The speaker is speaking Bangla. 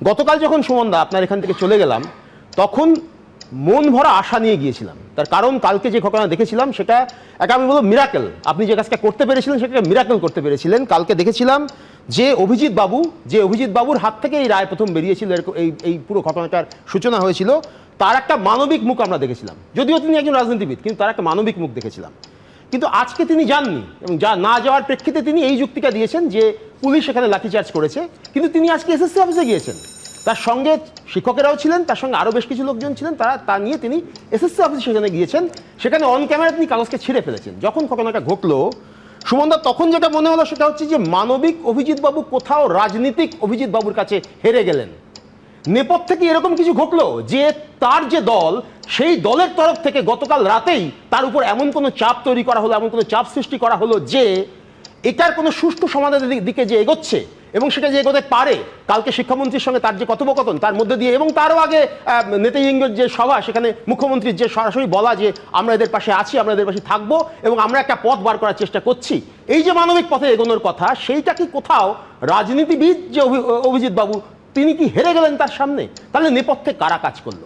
গতকাল যখন সুমনদা আপনার এখান থেকে চলে গেলাম তখন মন ভরা আশা নিয়ে গিয়েছিলাম। তার কারণ কালকে যে ঘটনা দেখেছিলাম সেটা আমি বলবো মিরাকেল। আপনি যে কাজটা করতে পেরেছিলেন সেটা মিরাকেল করতে পেরেছিলেন। কালকে দেখেছিলাম যে অভিজিৎ বাবুর হাত থেকে এই রায় প্রথম বেরিয়েছিল, এই পুরো ঘটনাটার সূচনা হয়েছিল, তার একটা মানবিক মুখ আমরা দেখেছিলাম। যদিও তিনি একজন রাজনীতিবিদ, কিন্তু তার একটা মানবিক মুখ দেখেছিলাম। কিন্তু আজকে তিনি যাননি, এবং না যাওয়ার প্রেক্ষিতে তিনি এই যুক্তিটা দিয়েছেন যে পুলিশ এখানে লাঠিচার্জ করেছে। কিন্তু তিনি আজকে এসএসসি অফিসে গিয়েছেন, তার সঙ্গে শিক্ষকেরাও ছিলেন, তার সঙ্গে আরও বেশ কিছু লোকজন ছিলেন, তা নিয়ে তিনি এসএসসি অফিসে সেখানে গিয়েছেন। সেখানে অন ক্যামেরা তিনি কাগজকে ছিঁড়ে ফেলেছেন। যখন ঘটনাটা ঘটলো সুমনদা তখন যেটা মনে হলো সেটা হচ্ছে যে মানবিক অভিজিৎ বাবু কোথাও রাজনীতিক অভিজিৎ বাবুর কাছে হেরে গেলেন। নেপথ্যে কি এরকম কিছু ঘটলো যে তার যে দল, সেই দলের তরফ থেকে গতকাল রাতেই তার উপর এমন কোনো চাপ তৈরি করা হলো, এমন কোনো চাপ সৃষ্টি করা হলো যে এটার কোনো সুষ্ঠু সমাধানের দিকে যে এগোচ্ছে এবং সেটা যে এগোতে পারে, কালকে শিক্ষামন্ত্রীর সঙ্গে তার যে কথোপকথন তার মধ্যে দিয়ে, এবং তারও আগে নেতাজি ইঙ্গের যে সভা, সেখানে মুখ্যমন্ত্রীর যে সরাসরি বলা যে আমরা এদের পাশে আছি, আমরা এদের পাশে থাকবো এবং আমরা একটা পথ বার করার চেষ্টা করছি, এই যে মানবিক পথে এগোনোর কথা, সেইটা কি কোথাও রাজনীতিবিদ যে অভিজিৎ বাবু তিনি কি হেরে গেলেন তার সামনে? তাহলে নেপথ্যে কারা কাজ করলো?